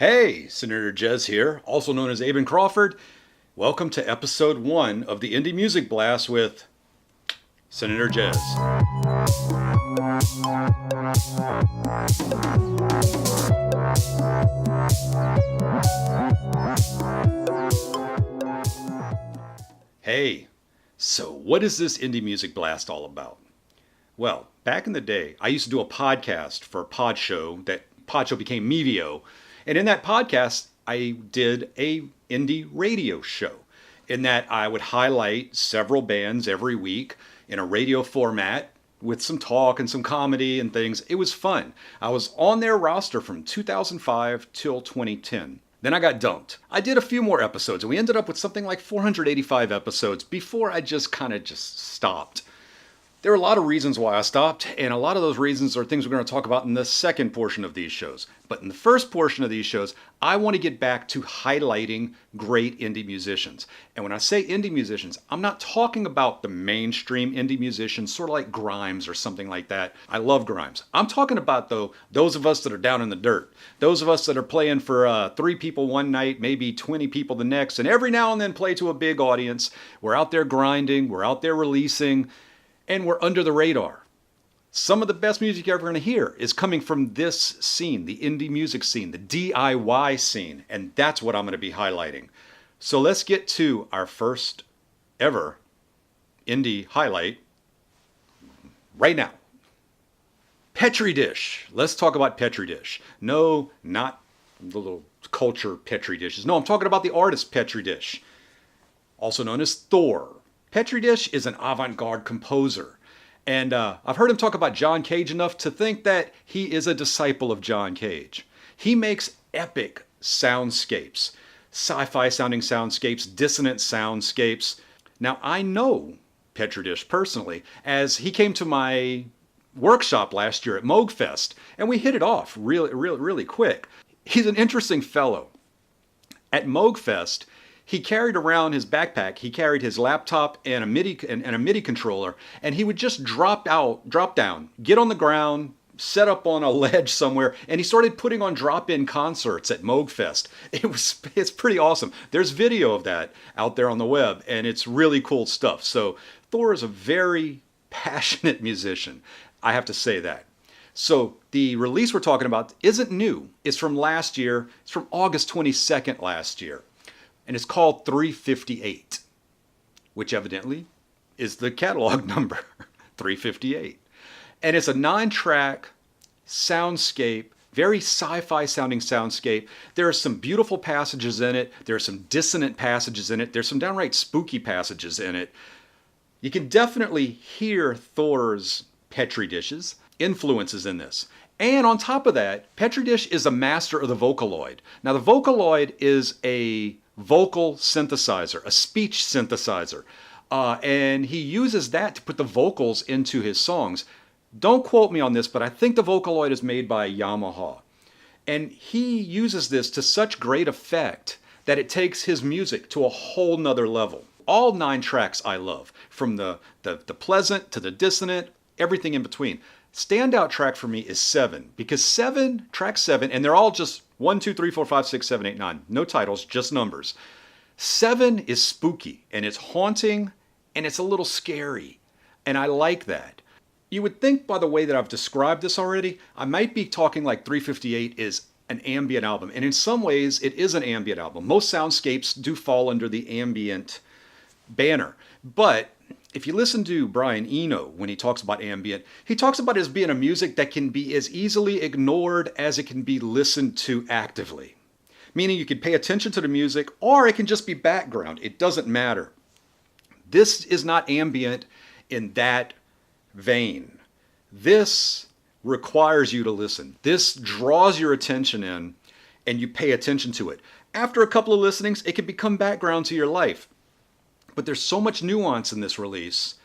Hey, Senator Jaiz here, also known as Aben Crawford. Welcome to episode 1 of the Indie Music Blast with Senator Jaiz. Hey, so what is this Indie Music Blast all about? Well, back in the day, I used to do a podcast for Pod Show that Pod Show became Mevio. And in that podcast, I did a indie radio show in that I would highlight several bands every week in a radio format with some talk and some comedy and things. It was fun. I was on their roster from 2005 till 2010. Then I got dumped. I did a few more episodes and we ended up with something like 485 episodes before I just stopped. There are a lot of reasons why I stopped, and a lot of those reasons are things we're going to talk about in the second portion of these shows. But in the first portion of these shows, I want to get back to highlighting great indie musicians. And when I say indie musicians, I'm not talking about the mainstream indie musicians, sort of like Grimes or something like that. I love Grimes. I'm talking about, though, those of us that are down in the dirt. Those of us that are playing for 3 people one night, maybe 20 people the next, and every now and then play to a big audience. We're out there grinding, we're out there releasing, and we're under the radar. Some of the best music you're ever going to hear is coming from this scene, the indie music scene, the DIY scene, and that's what I'm going to be highlighting. So let's get to our first ever indie highlight right now. Petridisch. Let's talk about Petridisch. No, not the little culture Petri dishes. No, I'm talking about the artist Petridisch, also known as Thor. Petridisch is an avant-garde composer, and I've heard him talk about John Cage enough to think that he is a disciple of John Cage. He makes epic soundscapes, sci-fi sounding soundscapes, dissonant soundscapes. Now, I know Petridisch personally, as he came to my workshop last year at Moogfest, and we hit it off really quick. He's an interesting fellow. At Moogfest, he carried around his backpack, he carried his laptop and a MIDI controller, and he would just drop down, get on the ground, set up on a ledge somewhere, and he started putting on drop-in concerts at Moogfest. It's pretty awesome. There's video of that out there on the web, and it's really cool stuff. So Thor is a very passionate musician. I have to say that. So the release we're talking about isn't new. It's from last year. It's from August 22nd last year. And it's called 358, which evidently is the catalog number, 358. And it's a 9-track soundscape, very sci-fi sounding soundscape. There are some beautiful passages in it. There are some dissonant passages in it. There's some downright spooky passages in it. You can definitely hear Thor's Petridisch's influences in this. And on top of that, Petridisch is a master of the Vocaloid. Now, the Vocaloid is a vocal synthesizer, a speech synthesizer. And he uses that to put the vocals into his songs. Don't quote me on this, but I think the Vocaloid is made by Yamaha. And he uses this to such great effect that it takes his music to a whole nother level. All 9 tracks I love, from the pleasant to the dissonant, everything in between. Standout track for me is 7, because track 7, and they're all just 1, 2, 3, 4, 5, 6, 7, 8, 9. No titles, just numbers. 7 is spooky, and it's haunting, and it's a little scary. And I like that. You would think by the way that I've described this already, I might be talking like 358 is an ambient album. And in some ways, it is an ambient album. Most soundscapes do fall under the ambient banner. But if you listen to Brian Eno when he talks about ambient, he talks about it as being a music that can be as easily ignored as it can be listened to actively. Meaning you can pay attention to the music, or it can just be background. It doesn't matter. This is not ambient in that vein. This requires you to listen. This draws your attention in, and you pay attention to it. After a couple of listenings, it can become background to your life. But there's so much nuance in this release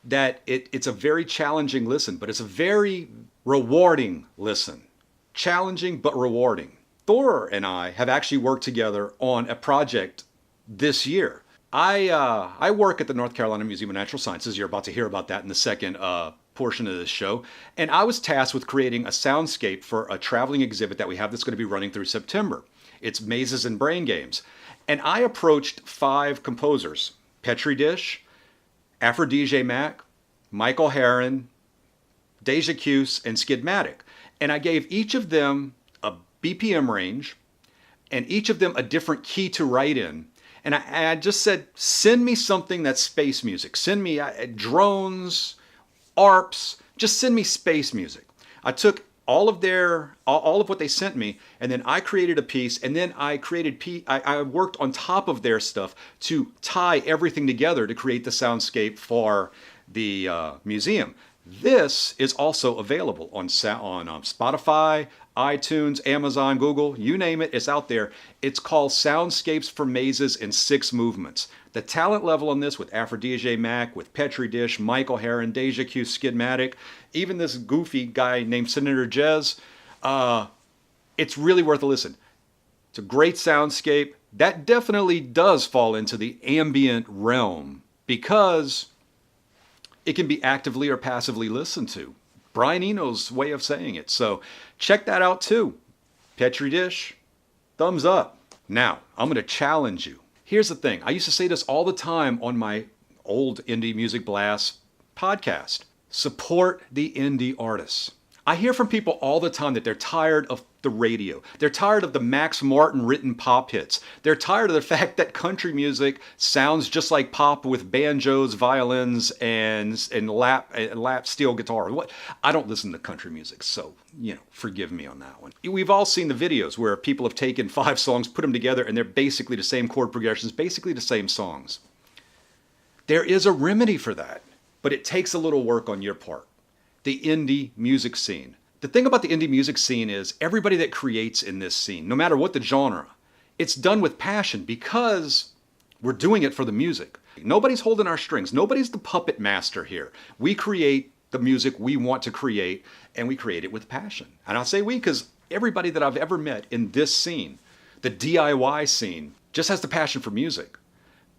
that it's a very challenging listen, but it's a very rewarding listen. Challenging, but rewarding. Thor and I have actually worked together on a project this year. I work at the North Carolina Museum of Natural Sciences. You're about to hear about that in the second portion of this show, and I was tasked with creating a soundscape for a traveling exhibit that we have that's going to be running through September. It's Mazes and Brain Games. And I approached 5 composers: Petridisch, AfroDJMac, Michael Harren, Dejacusse, and Skidmatik. And I gave each of them a BPM range and each of them a different key to write in. And I just said, send me something that's space music. Send me drones, ARPs, just send me space music. I took all of what they sent me, and then I created a piece, and then I worked on top of their stuff to tie everything together to create the soundscape for the museum. This is also available on Spotify, iTunes, Amazon, Google, you name it, it's out there. It's called Soundscapes for Mazes in 6 Movements. The talent level on this with AfroDJMac, with Petridisch, Michael Harren, Dejacusse, Skidmatik, even this goofy guy named Senator Jaiz, it's really worth a listen. It's a great soundscape. That definitely does fall into the ambient realm because it can be actively or passively listened to. Brian Eno's way of saying it. So check that out too. Petridisch, thumbs up. Now, I'm going to challenge you. Here's the thing. I used to say this all the time on my old Indie Music Blast podcast. Support the indie artists. I hear from people all the time that they're tired of the radio. They're tired of the Max Martin written pop hits. They're tired of the fact that country music sounds just like pop with banjos, violins, and lap steel guitar. What? I don't listen to country music, so, forgive me on that one. We've all seen the videos where people have taken 5 songs, put them together, and they're basically the same chord progressions, basically the same songs. There is a remedy for that, but it takes a little work on your part. The indie music scene. The thing about the indie music scene is everybody that creates in this scene, no matter what the genre, it's done with passion because we're doing it for the music. Nobody's holding our strings. Nobody's the puppet master here. We create the music we want to create, and we create it with passion. And I say we because everybody that I've ever met in this scene, the DIY scene, just has the passion for music.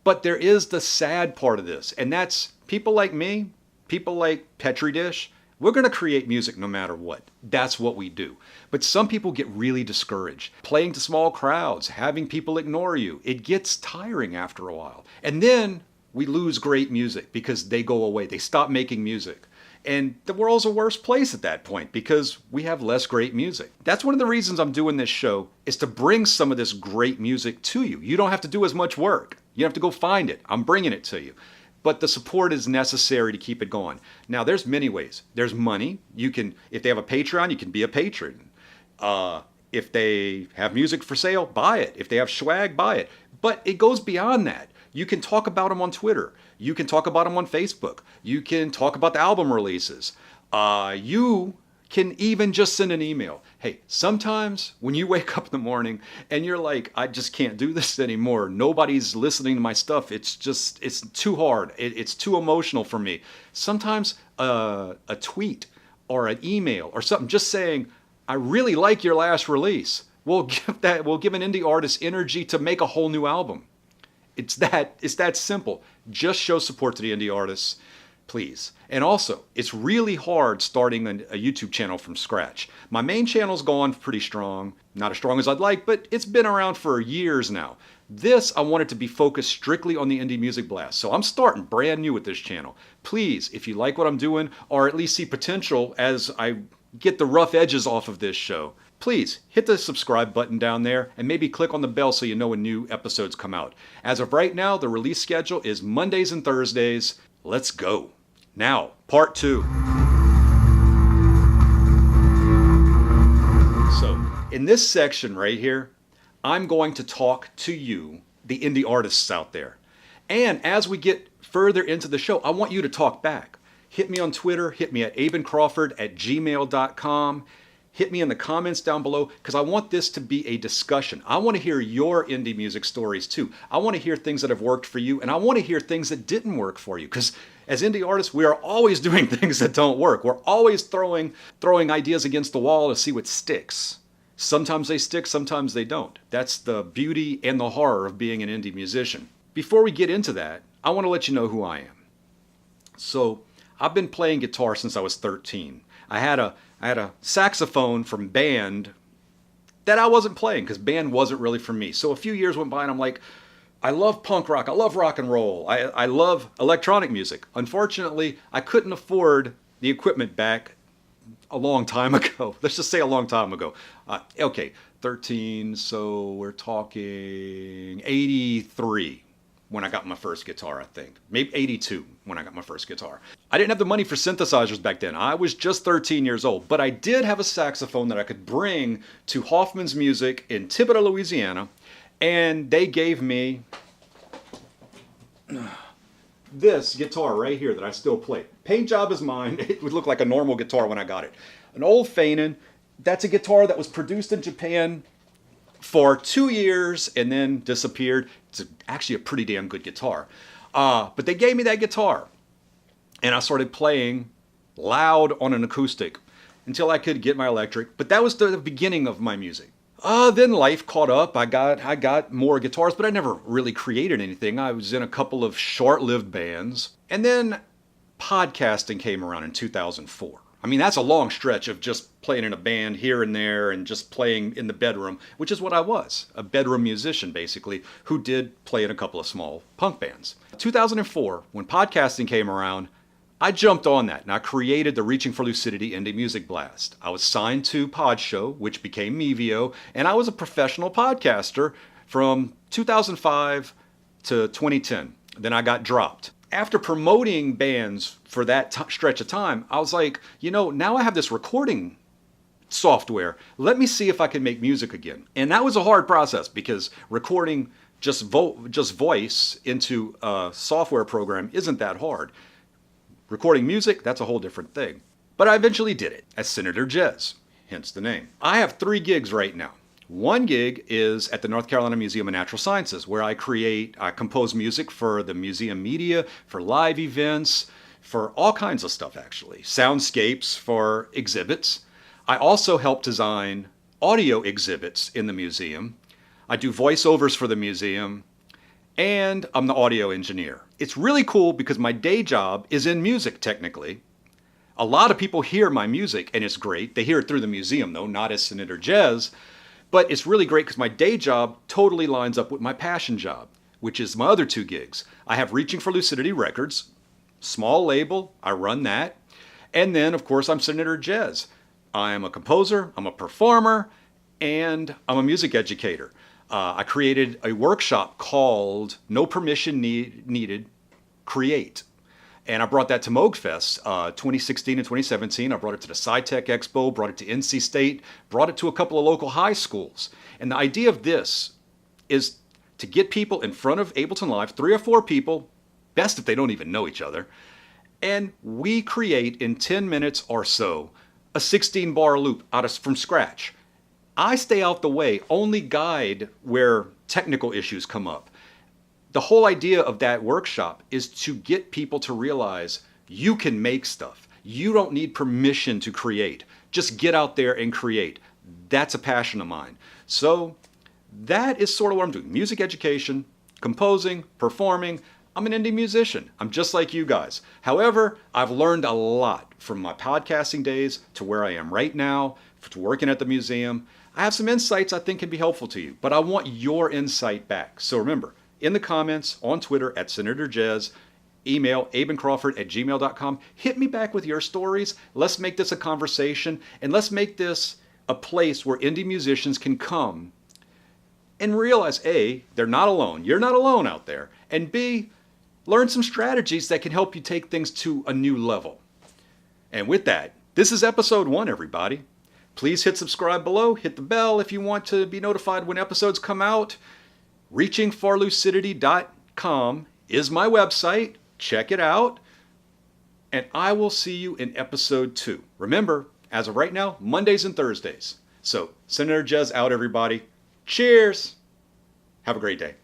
But there is the sad part of this, and that's people like me, people like Petridisch. We're going to create music no matter what. That's what we do. But some people get really discouraged. Playing to small crowds, having people ignore you, it gets tiring after a while. And then we lose great music because they go away. They stop making music. And the world's a worse place at that point because we have less great music. That's one of the reasons I'm doing this show, is to bring some of this great music to you. You don't have to do as much work. You don't have to go find it. I'm bringing it to you. But the support is necessary to keep it going. Now, there's many ways. There's money. You can, if they have a Patreon, you can be a patron. If they have music for sale, buy it. If they have swag, buy it. But it goes beyond that. You can talk about them on Twitter. You can talk about them on Facebook. You can talk about the album releases. You can even just send an email. Hey, sometimes when you wake up in the morning and you're like, I just can't do this anymore. Nobody's listening to my stuff. It's too hard. It's too emotional for me. Sometimes a tweet or an email or something just saying, I really like your last release, will give an indie artist energy to make a whole new album. It's that simple. Just show support to the indie artists, please. And also, it's really hard starting a YouTube channel from scratch. My main channel's gone pretty strong. Not as strong as I'd like, but it's been around for years now. This, I want it to be focused strictly on the Indie Music Blast. So I'm starting brand new with this channel. Please, if you like what I'm doing, or at least see potential as I get the rough edges off of this show, please hit the subscribe button down there and maybe click on the bell so you know when new episodes come out. As of right now, the release schedule is Mondays and Thursdays. Let's go. Now, part 2. So, in this section right here, I'm going to talk to you, the indie artists out there. And as we get further into the show, I want you to talk back. Hit me on Twitter, hit me at abencrawford@gmail.com. Hit me in the comments down below because I want this to be a discussion. I want to hear your indie music stories too. I want to hear things that have worked for you, and I want to hear things that didn't work for you, because as indie artists, we are always doing things that don't work. We're always throwing ideas against the wall to see what sticks. Sometimes they stick, sometimes they don't. That's the beauty and the horror of being an indie musician. Before we get into that, I want to let you know who I am. So I've been playing guitar since I was 13. I had a saxophone from band that I wasn't playing because band wasn't really for me. So a few years went by and I'm like, I love punk rock. I love rock and roll. I love electronic music. Unfortunately, I couldn't afford the equipment back a long time ago. Let's just say a long time ago. Okay, 13, so we're talking 83 when I got my first guitar, I think. Maybe 82 when I got my first guitar. I didn't have the money for synthesizers back then. I was just 13 years old, but I did have a saxophone that I could bring to Hoffman's Music in Thibodaux, Louisiana, and they gave me this guitar right here that I still play. Paint job is mine. It would look like a normal guitar when I got it. An old Feinen. That's a guitar that was produced in Japan for 2 years and then disappeared. It's actually a pretty damn good guitar. But they gave me that guitar and I started playing loud on an acoustic until I could get my electric. But that was the beginning of my music. Then life caught up. I got more guitars, but I never really created anything. I was in a couple of short-lived bands. And then podcasting came around in 2004. I mean, that's a long stretch of just playing in a band here and there and just playing in the bedroom, which is what I was, a bedroom musician, basically, who did play in a couple of small punk bands. 2004, when podcasting came around, I jumped on that and I created the Reaching for Lucidity Indie Music Blast. I was signed to Podshow, which became Mevio, and I was a professional podcaster from 2005 to 2010. Then I got dropped. After promoting bands for that stretch of time, I was like, you know, now I have this recording software. Let me see if I can make music again. And that was a hard process because recording just voice into a software program isn't that hard. Recording music, that's a whole different thing. But I eventually did it as Senator Jaiz, hence the name. I have 3 gigs right now. One gig is at the North Carolina Museum of Natural Sciences, where I compose music for the museum media, for live events, for all kinds of stuff actually. Soundscapes for exhibits. I also help design audio exhibits in the museum. I do voiceovers for the museum, and I'm the audio engineer. It's really cool because my day job is in music technically. A lot of people hear my music and it's great. They hear it through the museum though, not as Senator Jaiz. But it's really great because my day job totally lines up with my passion job, which is my other 2 gigs. I have Reaching for Lucidity Records, small label, I run that. And then, of course, I'm Senator Jaiz. I am a composer, I'm a performer, and I'm a music educator. I created a workshop called No Permission Needed, Create. And I brought that to Moogfest 2016 and 2017. I brought it to the SciTech Expo, brought it to NC State, brought it to a couple of local high schools. And the idea of this is to get people in front of Ableton Live, 3 or 4 people, best if they don't even know each other, and we create in 10 minutes or so a 16-bar loop from scratch. I stay out the way, only guide where technical issues come up. The whole idea of that workshop is to get people to realize you can make stuff. You don't need permission to create. Just get out there and create. That's a passion of mine. So that is sort of what I'm doing. Music education, composing, performing. I'm an indie musician. I'm just like you guys. However, I've learned a lot from my podcasting days to where I am right now, to working at the museum. I have some insights I think can be helpful to you, but I want your insight back. So remember, in the comments, on Twitter, at Senator Jaiz, email abencrawford@gmail.com. Hit me back with your stories. Let's make this a conversation, and let's make this a place where indie musicians can come and realize, A, they're not alone. You're not alone out there. And B, learn some strategies that can help you take things to a new level. And with that, this is episode 1, everybody. Please hit subscribe below. Hit the bell if you want to be notified when episodes come out. reachingforlucidity.com is my website. Check it out. And I will see you in episode 2. Remember, as of right now, Mondays and Thursdays. So, Senator Jaiz out, everybody. Cheers. Have a great day.